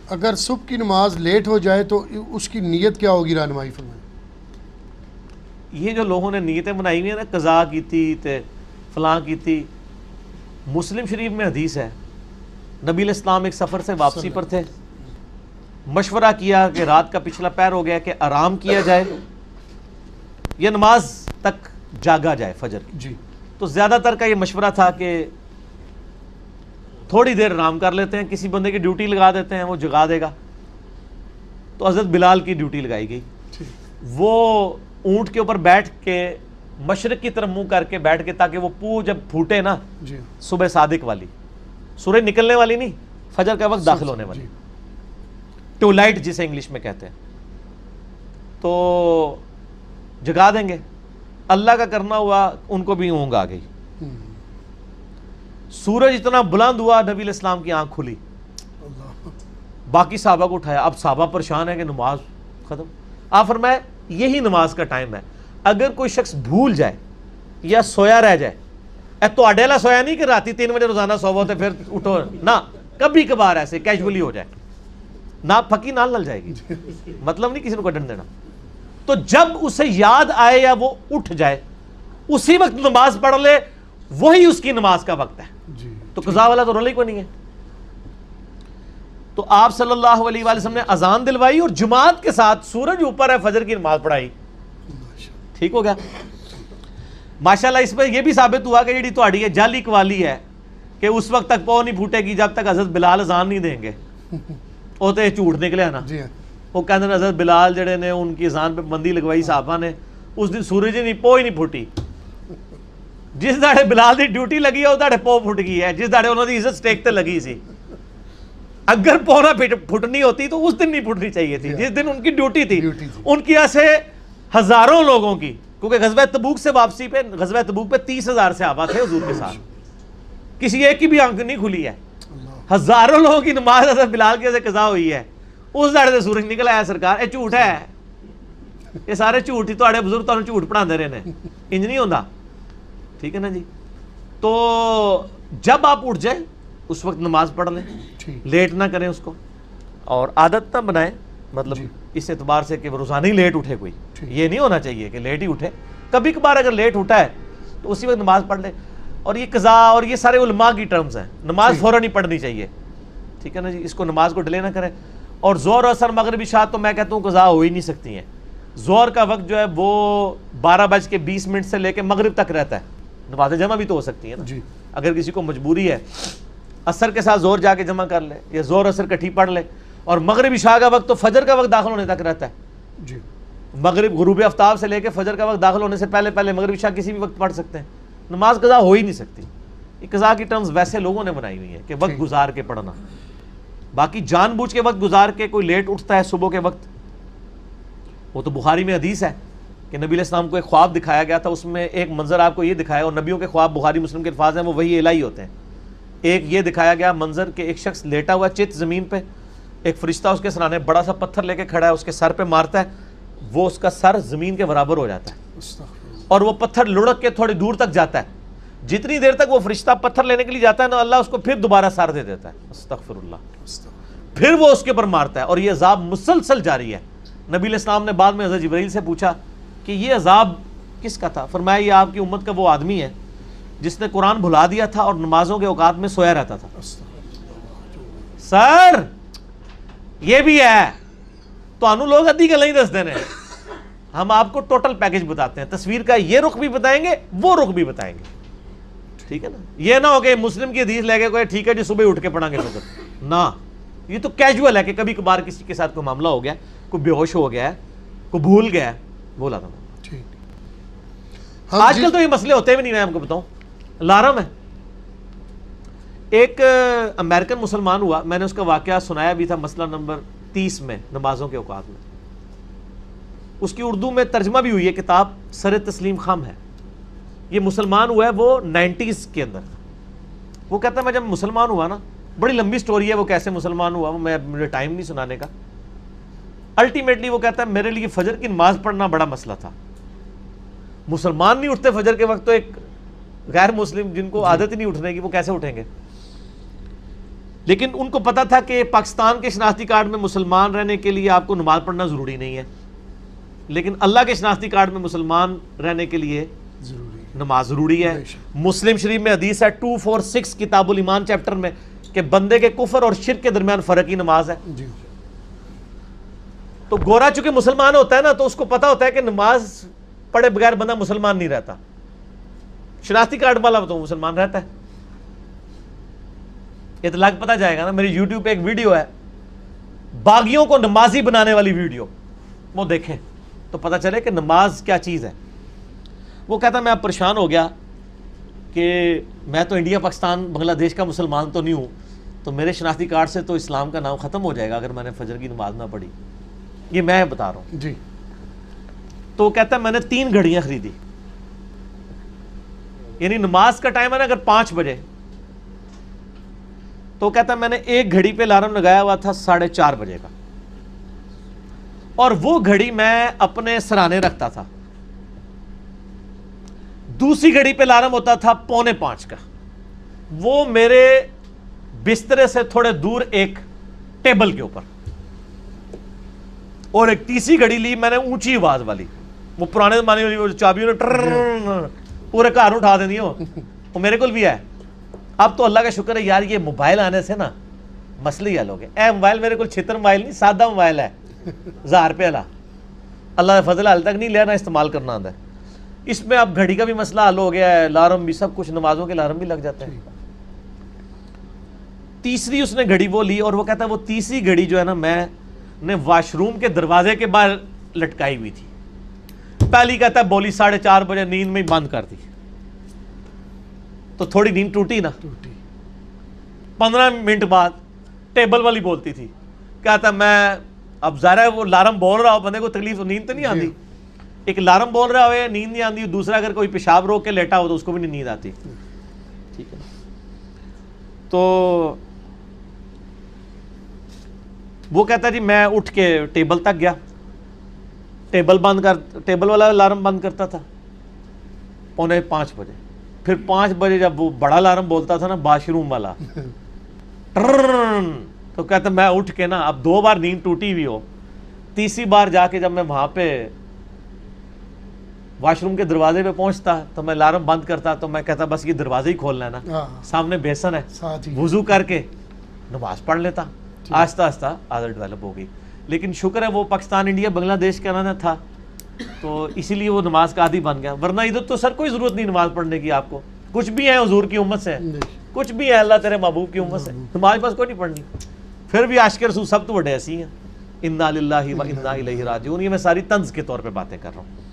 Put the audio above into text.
اگر صبح کی نماز لیٹ ہو جائے تو اس کی نیت کیا ہوگی، رہنمائی فرمائیں۔ یہ جو لوگوں نے نیتیں بنائی ہوئی ہیں نا، قضا کی تھی تے فلاں کی تھی، مسلم شریف میں حدیث ہے، نبی علیہ السلام ایک سفر سے واپسی پر تھے، مشورہ کیا کہ رات کا پچھلا پہر ہو گیا کہ آرام کیا جائے یا نماز تک جاگا جائے فجر کی۔ جی تو زیادہ تر کا یہ مشورہ تھا کہ تھوڑی دیر آرام کر لیتے ہیں، کسی بندے کی ڈیوٹی لگا دیتے ہیں، وہ جگا دے گا۔ تو حضرت بلال کی ڈیوٹی لگائی گئی، وہ اونٹ کے اوپر بیٹھ کے مشرق کی طرف منہ کر کے بیٹھ کے، تاکہ وہ پو جب پھوٹے نا جی صبح صادق والی، سورج نکلنے والی نہیں، فجر کا وقت داخل ہونے والی، ٹو لائٹ جسے انگلش میں کہتے ہیں، تو جگا دیں گے۔ اللہ کا کرنا ہوا ان کو بھی اونگ آ گئی، سورج اتنا بلند ہوا، نبی علیہ السلام کی آنکھ کھلی، باقی صحابہ کو اٹھایا۔ اب صحابہ پریشان ہے کہ نماز ختم۔ آپ فرمائے یہی نماز کا ٹائم ہے، اگر کوئی شخص بھول جائے یا سویا رہ جائے، تو اڈیلا سویا نہیں کہ راتی 3 بجے روزانہ سو ہوتے پھر اٹھو نہ، کبھی کبھار ایسے کیجولی ہو جائے، نہ پھکی نال نل جائے گی، مطلب نہیں کسی کو کڈن دینا۔ تو جب اسے یاد آئے یا وہ اٹھ جائے، اسی وقت نماز پڑھ لے، وہی اس کی نماز کا وقت ہے، تو قضا والا تو رول ہی کوئی نہیں ہے۔ تو آپ صلی اللہ علیہ وآلہ وسلم نے اذان دلوائی اور جماعت کے ساتھ سورج اوپر ہے فجر کی نماز پڑھائی، ٹھیک ہو گیا۔ ماشاءاللہ اس میں یہ بھی ثابت ہوا کہ جیڑی تہاڈی ہے جعلی قوالی ہے کہ اس وقت تک پاؤں نہیں پھوٹے گی جب تک حضرت بلال اذان نہیں دیں گے، وہ تو جھوٹ نکلے نا۔ وہ کہتے ہیں حضرت بلال جڑے نے ان کی اذان پہ بندی لگوائی صحابہ نے، اس دن سورج ہی نہیں، پو ہی نہیں پھوٹی۔ جس داڑے بلال دی ڈیوٹی لگی ہے اس داڑے پو پھٹ گئی ہے، جس داڑے انہوں دی عزت سٹیک تے لگی سی۔ اگر پو نہ پھٹنی ہوتی تو اس دن نہیں پھٹنی چاہیے تھی، جس دن ان کی ڈیوٹی تھی۔ ان کی ایسے ہزاروں لوگوں کی، کیونکہ غزوہ تبوک سے واپسی پہ، غزوہ تبوک پہ 30,000 صحابہ تھے حضور کے ساتھ، کسی ایک کی بھی آنکھ نہیں کھلی ہے، ہزاروں لوگوں کی نماز حضرت بلال کے سے قضا ہوئی ہے، اس داڑے سے سورج نکلا ہے۔ سرکار یہ جھوٹ ہے، یہ سارے جھوٹ ہی، تہاڈے بزرگ تانوں جھوٹ پڑھا دے رہے ہیں، انج نہیں ہوندا، ٹھیک ہے نا جی۔ تو جب آپ اٹھ جائیں اس وقت نماز پڑھ لیں، لیٹ نہ کریں اس کو، اور عادت نہ بنائیں، مطلب اس اعتبار سے کہ روزانہ ہی لیٹ اٹھے کوئی، یہ نہیں ہونا چاہیے کہ لیٹ ہی اٹھے، کبھی کبھار اگر لیٹ اٹھا ہے تو اسی وقت نماز پڑھ لیں۔ اور یہ قضا اور یہ سارے علماء کی ٹرمز ہیں، نماز فوراً ہی پڑھنی چاہیے، ٹھیک ہے نا جی، اس کو نماز کو ڈیلے نہ کریں۔ اور ظہر اثر مغرب عشاء تو میں کہتا ہوں قضا ہو ہی نہیں سکتی ہیں۔ ظہر کا وقت جو ہے وہ 12:20 سے لے کے مغرب تک رہتا ہے، نماز جمع بھی تو ہو سکتی ہے نا اگر کسی کو مجبوری ہے، عصر کے ساتھ ظہر جا کے جمع کر لے یا ظہر عصر کٹھی پڑھ لے۔ اور مغرب عشاء کا وقت تو فجر کا وقت داخل ہونے تک رہتا ہے، مغرب غروب آفتاب سے لے کے فجر کا وقت داخل ہونے سے پہلے پہلے مغرب عشاء کسی بھی وقت پڑھ سکتے ہیں، نماز قضا ہو ہی نہیں سکتی۔ یہ قضا کی ٹرمز ویسے لوگوں نے بنائی ہوئی ہیں کہ وقت گزار کے پڑھنا، باقی جان بوجھ کے وقت گزار کے کوئی لیٹ اٹھتا ہے صبح کے وقت، وہ تو بخاری میں حدیث ہے کہ نبی علیہ السلام کو ایک خواب دکھایا گیا تھا، اس میں ایک منظر آپ کو یہ دکھایا، اور نبیوں کے خواب بخاری مسلم کے الفاظ ہیں وہ وہی الہی ہوتے ہیں۔ ایک یہ دکھایا گیا منظر کہ ایک شخص لیٹا ہوا چت زمین پہ، ایک فرشتہ اس کے سرانے بڑا سا پتھر لے کے کھڑا ہے، اس کے سر پہ مارتا ہے، وہ اس کا سر زمین کے برابر ہو جاتا ہے، اور وہ پتھر لڑک کے تھوڑی دور تک جاتا ہے، جتنی دیر تک وہ فرشتہ پتھر لینے کے لیے جاتا ہے نا، اللہ اس کو پھر دوبارہ سر دے دیتا ہے، استغفر اللہ، پھر وہ اس کے اوپر مارتا ہے، اور یہ عذاب مسلسل جاری ہے۔ نبی علیہ السلام نے بعد میں حضرت جبرائیل سے پوچھا کہ یہ عذاب کس کا تھا؟ فرمایا یہ آپ کی امت کا وہ آدمی ہے جس نے قرآن بھلا دیا تھا اور نمازوں کے اوقات میں سویا رہتا تھا۔ سر یہ بھی ہے تو انو لوگ ادھی گل نہیں دس دینے، ہم آپ کو ٹوٹل پیکج بتاتے ہیں، تصویر کا یہ رخ بھی بتائیں گے، وہ رخ بھی بتائیں گے، ٹھیک ہے نا۔ یہ نہ ہو کہ مسلم کی حدیث لے کے کوئی ٹھیک ہے جی صبح اٹھ کے پڑھیں گے فجر، نہ، یہ تو کیجول ہے کہ کبھی کبھار کسی کے ساتھ کوئی معاملہ ہو گیا، کوئی بے ہوش ہو گیا ہے، کوئی بھول گیا ہے، بولا تھا۔ آج کل تو یہ مسئلے ہوتے بھی نہیں، میں آپ کو بتاؤں لارم ہے۔ ایک امریکن مسلمان ہوا، میں نے اس کا واقعہ سنایا بھی تھا مسئلہ نمبر 30 میں، نمازوں کے اوقات میں، اس کی اردو میں ترجمہ بھی ہوئی ہے کتاب، سر تسلیم خم ہے۔ یہ مسلمان ہوا ہے وہ 90s کے اندر، وہ کہتا ہے میں جب مسلمان ہوا نا، بڑی لمبی سٹوری ہے وہ کیسے مسلمان ہوا، مجھے ٹائم نہیں سنانے کا، الٹیمیٹلی وہ کہتا ہے میرے لیے فجر کی نماز پڑھنا بڑا مسئلہ تھا، مسلمان نہیں اٹھتے فجر کے وقت، تو ایک غیر مسلم جن کو عادت ہی نہیں اٹھنے کی وہ کیسے اٹھیں گے؟ لیکن ان کو پتا تھا کہ پاکستان کے شناختی کارڈ میں مسلمان رہنے کے لیے آپ کو نماز پڑھنا ضروری نہیں ہے، لیکن اللہ کے شناختی کارڈ میں مسلمان رہنے کے لیے نماز ضروری ہے۔ مسلم شریف میں حدیث ہے 246 کتاب الایمان چیپٹر میں کہ بندے کے کفر اور شرک کے درمیان فرق ہی نماز ہے۔ تو گورا چونکہ مسلمان ہوتا ہے نا، تو اس کو پتا ہوتا ہے کہ نماز پڑھے بغیر بندہ مسلمان نہیں رہتا، شناختی کارڈ والا تو مسلمان رہتا ہے۔ اطلاق پتا جائے گا نا، میری یوٹیوب پہ ایک ویڈیو ہے باغیوں کو نمازی بنانے والی ویڈیو، وہ دیکھیں تو پتا چلے کہ نماز کیا چیز ہے۔ وہ کہتا میں اب پریشان ہو گیا کہ میں تو انڈیا پاکستان بنگلہ دیش کا مسلمان تو نہیں ہوں، تو میرے شناختی کارڈ سے تو اسلام کا نام ختم ہو جائے گا اگر میں نے فجر کی نماز نہ پڑھی۔ یہ میں بتا رہا ہوں جی۔ تو کہتا ہے میں نے 3 گھڑیاں خریدی، یعنی نماز کا ٹائم ہے نا اگر 5 بجے، تو کہتا ہے میں نے ایک گھڑی پہ الارم لگایا ہوا تھا 4:30 بجے کا، اور وہ گھڑی میں اپنے سرانے رکھتا تھا۔ دوسری گھڑی پہ الارم ہوتا تھا 4:45 کا، وہ میرے بسترے سے تھوڑے دور ایک ٹیبل کے اوپر، اور ایک تیسری گھڑی لی میں نے اونچی آواز والی، وہ پرانے زمانے والی چابیوں نے پورے گھر اٹھا دینی ہو، وہ میرے کو بھی ہے۔ اب تو اللہ کا شکر ہے یار، یہ موبائل آنے سے نا مسئلہ ہی حل ہو گیا۔ اے موبائل میرے کو 76 موبائل نہیں، سادہ موبائل ہے 1000 روپے والا، اللہ کا فضل حال تک نہیں لینا، استعمال کرنا آتا ہے۔ اس میں اب گھڑی کا بھی مسئلہ حل ہو گیا ہے، الارم بھی، سب کچھ، نمازوں کے الارم بھی لگ جاتے ہیں۔ تیسری اس نے گھڑی وہ لی، اور وہ کہتا ہے وہ تیسری گھڑی جو ہے نا میں نے واش روم کے دروازے کے باہر لٹکائی ہوئی تھی۔ پہلی کہتا ہے بولی 4:30 بجے، نیند میں بند کر دی، تو تھوڑی نیند ٹوٹی نا۔ 15 منٹ بعد ٹیبل والی بولتی تھی، کہتا میں اب ظاہر ہے وہ الارم بول رہا ہو، بندے کو تکلیف تو نیند تو نہیں آتی، ایک الارم بول رہا ہوئے نیند نہیں آتی، دوسرا اگر کوئی پیشاب روک کے لیٹا ہو تو اس کو بھی نہیں نیند آتی، ٹھیک ہے۔ تو وہ کہتا جی میں اٹھ کے ٹیبل تک گیا، ٹیبل والا الارم بند کرتا تھا 4:45 بجے، پھر 5 بجے جب وہ بڑا الارم بولتا تھا نا واش روم والا، تو کہتا میں اٹھ کے نا، اب 2 بار نیند ٹوٹی ہوئی ہو، تیسری بار جا کے جب میں وہاں پہ واش روم کے دروازے پہ پہنچتا تو میں الارم بند کرتا، تو میں کہتا بس یہ دروازے ہی کھولنا ہے نا، سامنے بیسن ہے، وضو کر کے نماز پڑھ لیتا۔ آہستہ آہستہ عادت ڈیولپ ہو گئی، لیکن شکر ہے وہ پاکستان انڈیا بنگلہ دیش کا نا تھا، تو اسی لیے وہ نماز کا عادی بن گیا، ورنہ ادھر تو سر کوئی ضرورت نہیں نماز پڑھنے کی، آپ کو کچھ بھی ہے حضور کی امت سے، کچھ بھی ہے اللہ تیرے محبوب کی امت سے، تمہارے پاس کوئی نہیں پڑھنی، پھر بھی عاشق رسول سب تو بڑے ایسی ہیں۔ انا للہ و انا الیہ راجعون، یہ میں ساری طنز کے طور پہ باتیں کر رہا ہوں۔